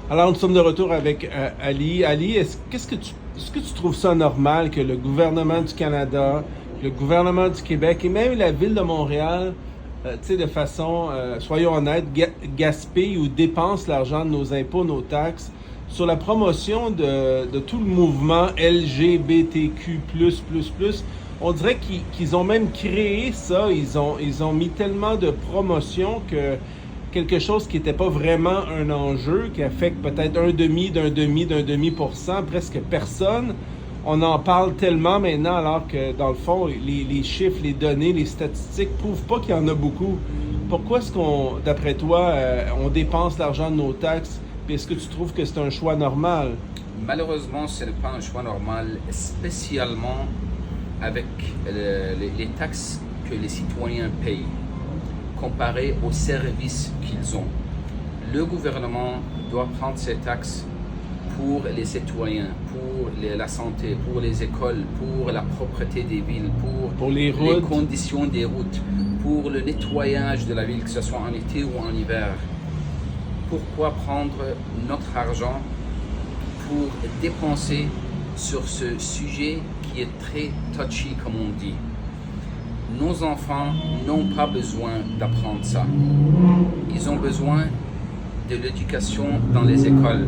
Alors, nous sommes de retour avec Ali. Ali, est-ce que tu trouves ça normal que le gouvernement du Canada, le gouvernement du Québec et même la ville de Montréal, de façon, soyons honnêtes, gaspille ou dépense l'argent de nos impôts, nos taxes sur la promotion de tout le mouvement LGBTQ+++. On dirait qu'ils ont même créé ça. Ils ont mis tellement de promotion que quelque chose qui n'était pas vraiment un enjeu, qui affecte peut-être un demi%, presque personne. On en parle tellement maintenant, alors que dans le fond, les chiffres, les données, les statistiques prouvent pas qu'il y en a beaucoup. Pourquoi est-ce qu'on, d'après toi, on dépense l'argent de nos taxes? Puis est-ce que tu trouves que c'est un choix normal? Malheureusement, ce n'est pas un choix normal, spécialement avec les taxes que les citoyens payent, comparé aux services qu'ils ont. Le gouvernement doit prendre ces taxes pour les citoyens, pour la santé, pour les écoles, pour la propreté des villes, pour les routes, les conditions des routes, pour le nettoyage de la ville, que ce soit en été ou en hiver. Pourquoi prendre notre argent pour dépenser sur ce sujet qui est très touchy, comme on dit? Nos enfants n'ont pas besoin d'apprendre ça. Ils ont besoin de l'éducation dans les écoles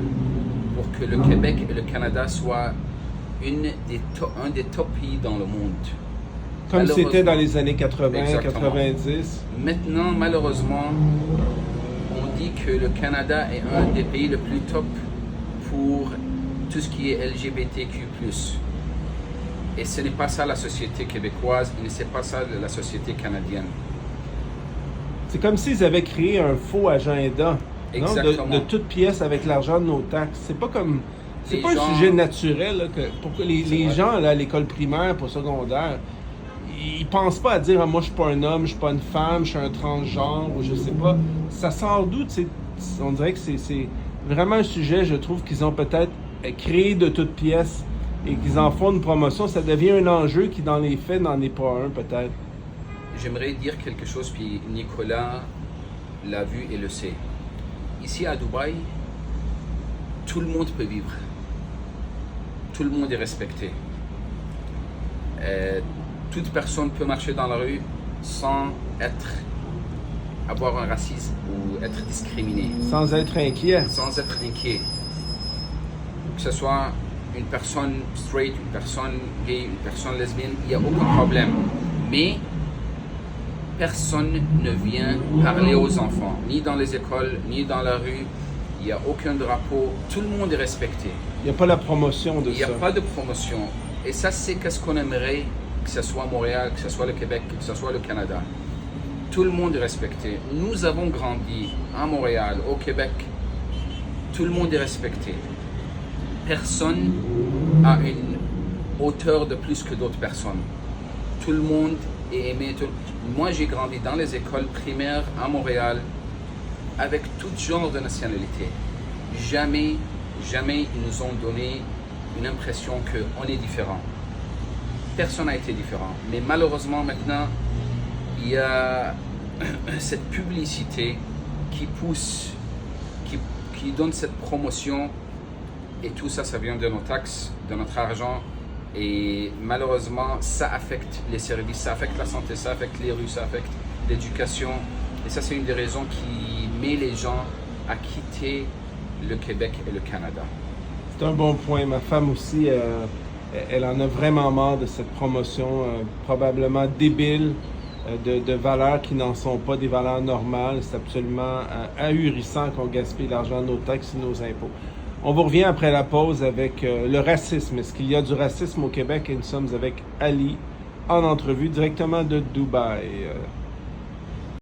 pour que le Québec et le Canada soient un des top pays dans le monde. Comme c'était dans les années 80, exactement. 90. Maintenant, malheureusement, on dit que le Canada est un des pays le plus top pour tout ce qui est LGBTQ+. Et ce n'est pas ça la société québécoise, et ce n'est pas ça la société canadienne. C'est comme s'ils avaient créé un faux agenda, non? De toute pièce avec l'argent de nos taxes. C'est pas comme... C'est pas un sujet naturel, là, pour que les gens là, à l'école primaire, pour secondaire, ils pensent pas à dire ah, « moi je suis pas un homme, je suis pas une femme, je suis un transgenre » ou je sais pas. Ça sort d'où? On dirait que c'est vraiment un sujet, je trouve, qu'ils ont peut-être créé de toutes pièces et qu'ils en font une promotion. Ça devient un enjeu qui, dans les faits, n'en est pas un, peut-être. J'aimerais dire quelque chose, puis Nicolas l'a vu et le sait. Ici à Dubaï, tout le monde peut vivre. Tout le monde est respecté. Toute personne peut marcher dans la rue sans avoir un racisme ou être discriminé. Sans être inquiet. Sans être inquiet. Que ce soit une personne straight, une personne gay, une personne lesbienne, il n'y a aucun problème. Mais personne ne vient parler aux enfants, ni dans les écoles, ni dans la rue. Il n'y a aucun drapeau. Tout le monde est respecté. Il n'y a pas la promotion de ça. Il n'y a pas de promotion. Et ça, c'est qu'est-ce qu'on aimerait, que ce soit Montréal, que ce soit le Québec, que ce soit le Canada. Tout le monde est respecté. Nous avons grandi à Montréal, au Québec. Tout le monde est respecté. Personne a une hauteur de plus que d'autres personnes. Tout le monde est aimé. Moi, j'ai grandi dans les écoles primaires à Montréal avec tout genre de nationalité. Jamais ils nous ont donné une impression qu'on est différent. Personne n'a été différent. Mais malheureusement, maintenant, il y a cette publicité qui pousse, qui donne cette promotion. Et tout ça, ça vient de nos taxes, de notre argent. Et malheureusement, ça affecte les services, ça affecte la santé, ça affecte les rues, ça affecte l'éducation. Et ça, c'est une des raisons qui met les gens à quitter le Québec et le Canada. C'est un bon point. Ma femme aussi, elle en a vraiment marre de cette promotion probablement débile de valeurs qui n'en sont pas des valeurs normales. C'est absolument ahurissant qu'on gaspille l'argent de nos taxes et nos impôts. On vous revient après la pause avec le racisme. Est-ce qu'il y a du racisme au Québec? Et nous sommes avec Ali en entrevue directement de Dubaï.